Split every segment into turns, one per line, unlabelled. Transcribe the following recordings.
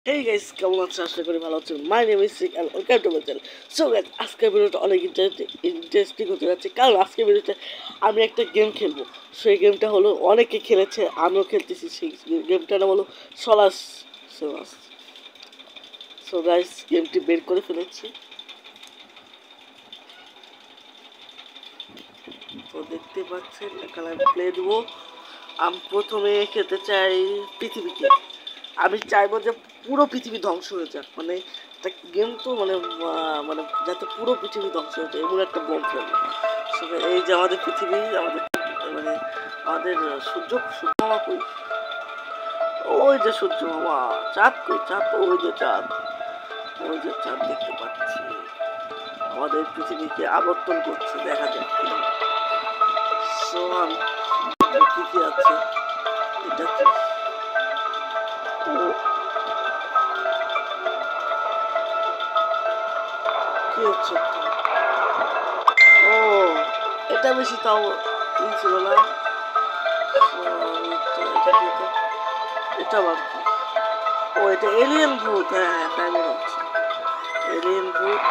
Hey guys, কেমন আছেন? আশা করি ভালো আছেন। মাই নেম ইজ সিক and welcome to my channel. So guys, আজকের ভিডিওটা অনেক ইন্টারেস্টিং হতে যাচ্ছে, কারণ আজকের ভিডিওতে আমি একটা গেম খেলবো। সেই গেমটা হলো অনেকে খেলেছে, আমিও খেলতেছি। সেই গেমটার নাম হলো সলাস সোলাস। সো গাইস, গেমটি বের করে ফেলেছি। তো দেখতে পাচ্ছেন, এখানে আমি প্লে দেবো। আমি প্রথমে খেলতে চাই পৃথিবীকে। আমি চাইবো যে পুরো পৃথিবী ধ্বংস হয়ে যাক, মানে একটা গেম তো মানে যাতে পুরো পৃথিবী ধ্বংস হয়ে যায় এমন একটা বোম ফেলবো। এই যে আমাদের পৃথিবী, আমাদের মানে আমাদের সূর্য সূর্য মামা কই? ওই যে সূর্য মামা। চাঁদ কই? চাঁদ তো ওই যে চাঁদ, ওই যে চাঁদ দেখতে পাচ্ছি। আমাদের পৃথিবীকে আবর্তন করছে, দেখা যাক কিনা। সোহান কি কি আছে? এটা কি? ও, কি হচ্ছে? ও, এটা বেশি তাও ছিল না। এটা কি? এটা আবার কি? ও, এটা এলিয়েন ভূত। হ্যাঁ হ্যাঁ, তাই মনে হচ্ছে এলিয়েন ভূত।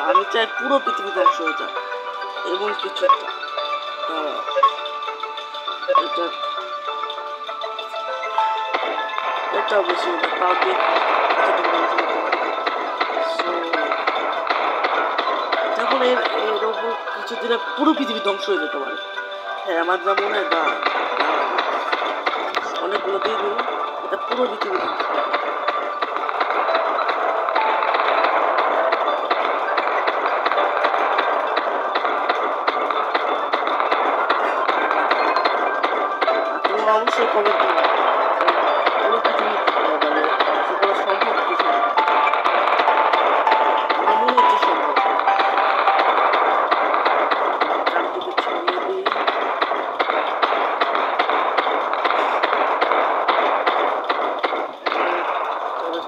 আমি চাই পুরো পৃথিবী ধ্বংস হয়ে যাক, এমন কিছু একটা। এটা এটা বেশি না, তাও দেখি কতটুকু ধ্বংস করতে পারি। So, এখন এর ওপর কিছুদিনে পুরো পৃথিবী ধ্বংস হয়ে যেতে পারে। হ্যাঁ, আমার যা মনে হয় অনেকগুলো দিয়ে দিল, এটা পুরো পৃথিবী ধ্বংস হয়ে যাবে। তোমরা অবশ্যই কমেন্ট করবে পুরো পৃথিবী মানে ধ্বংস করা সম্ভব কিছু না। আমার মনে হচ্ছে সম্ভব। চারদিকে ছড়িয়ে দিই।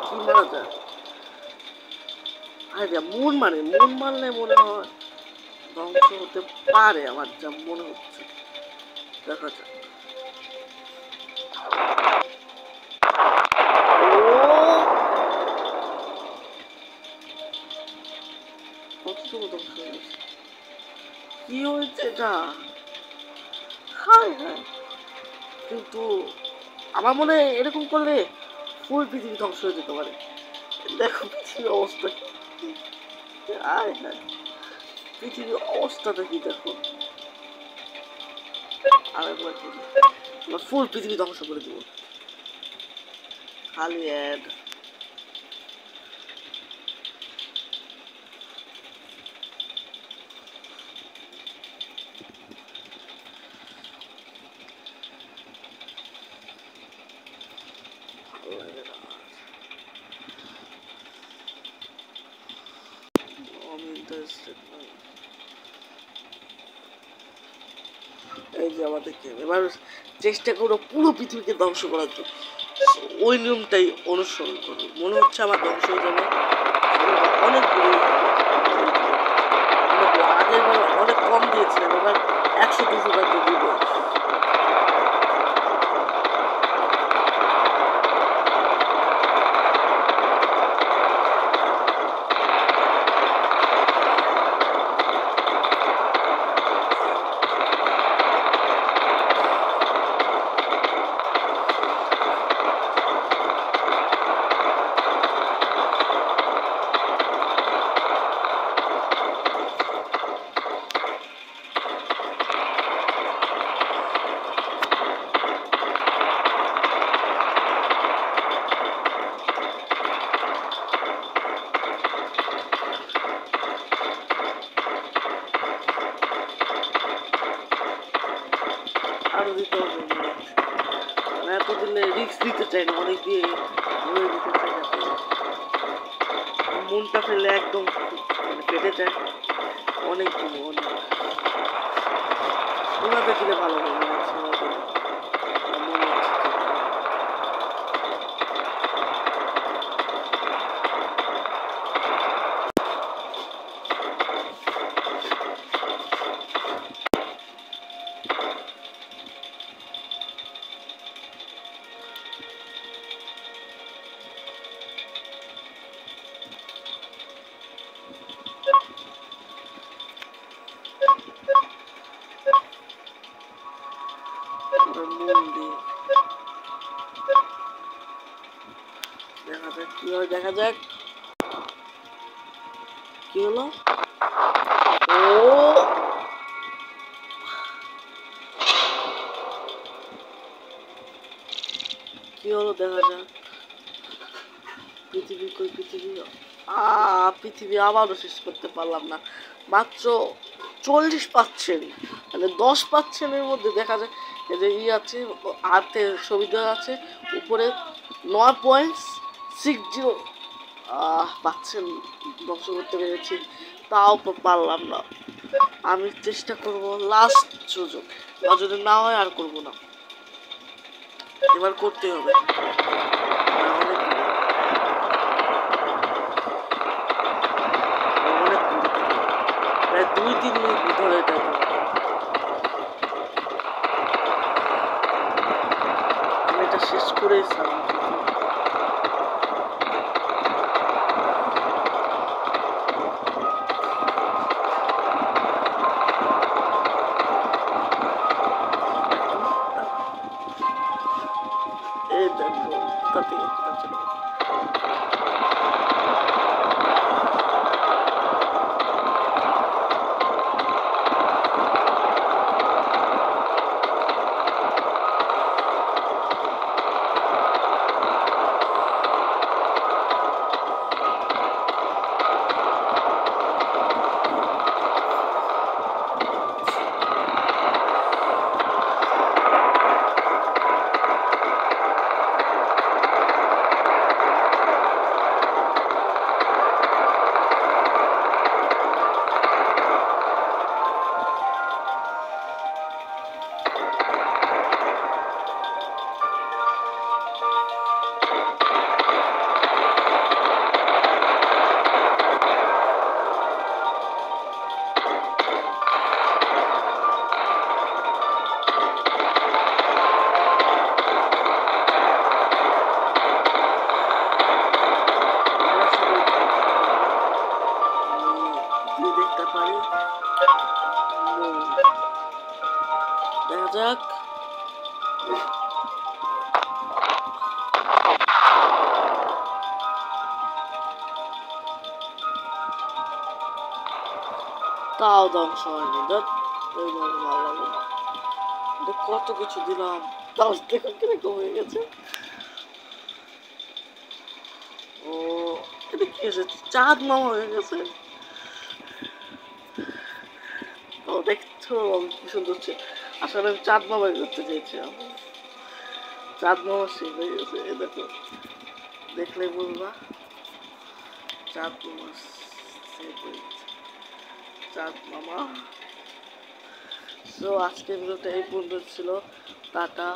কি মারা যায়? আরে মন মারলে মনে হয় ধ্বংস হতে পারে, আমার যা মনে হচ্ছে। দেখা যাক। কতটুকু ধ্বংস হয়ে গেছে? কি হয়েছে এটা? হায় হায়। কিন্তু আমার মনে হয় এরকম করলে ফুল পৃথিবী ধ্বংস হয়ে যেতে পারে। দেখো পৃথিবীর অবস্থা কি। হায় হায়, পৃথিবীর অবস্থাটা কি দেখো। আরেকবার করি, আমরা ফুল পৃথিবী ধ্বংস করে দিব। খালি অ্যাড। আমি ইন্টারেস্টেড নই। এই যে আমাদেরকে এবার চেষ্টা করো পুরো পৃথিবীকে ধ্বংস করার জন্য। ওই নিয়মটাই অনুসরণ করো। মনে হচ্ছে আমার ধ্বংস হয়ে যাবে অনেকগুলো। আগের বার অনেক কম দিয়েছিলেন, এবার 100-200 দিয়ে দিব। আরো দিতে হবে মনে হচ্ছে। মানে এতদিনে রিস্ক দিতে চাই না, অনেক দিয়ে ধরে দিতে চাই না। মনটা ফেললে একদম মানে পেটে যায়। অনেক দিব, অনেক ওনাদের দিলে ভালো হবে মনে হচ্ছে। ওনাদের মনে হচ্ছে হয় দেখা যাক কি হলো। ও কি হলো দেখা যাক। পৃথিবী কই পৃথিবী? পৃথিবী আবারও শেষ করতে পারলাম না। মাত্র 40%, মানে 10%-এর মধ্যে দেখা যায় এই যে আছে আর্থের ছবি দেওয়া আছে উপরে 9.60 পাচ্ছেন ধ্বংস করতে পেরেছি, তাও পারলাম না। আমি চেষ্টা করব লাস্ট সুযোগ, আর যদি না হয় আর করব না, এবার করতে হবে। অনেক প্রায় 2-3 মিনিট ধরে এটা আমি এটা শেষ করেই ছাড়ব। এই দেখো কোথা থেকে কোথা চলে গেছে। দেখতে পারি দেখা যাক। তাও ধ্বংস হয়নি, ভালো লাগে না। কত কিছু দিলাম, তাও দেখো কিরকম হয়ে গেছে। ও এটা কি হয়েছে, চাঁদ মামা হয়ে গেছে। ও দেখছো কি সুন্দর হচ্ছে। আসলে আমি চাঁদ মামা করতে চেয়েছিলাম, চাঁদ মামা শেষ হয়ে গেছে। এই দেখো দেখলে বলবা চাঁদ মামা শেষ হয়ে গেছে, চাঁদ মামা। সো আজকের ভিডিওটা এই পর্যন্ত ছিল। টাটা।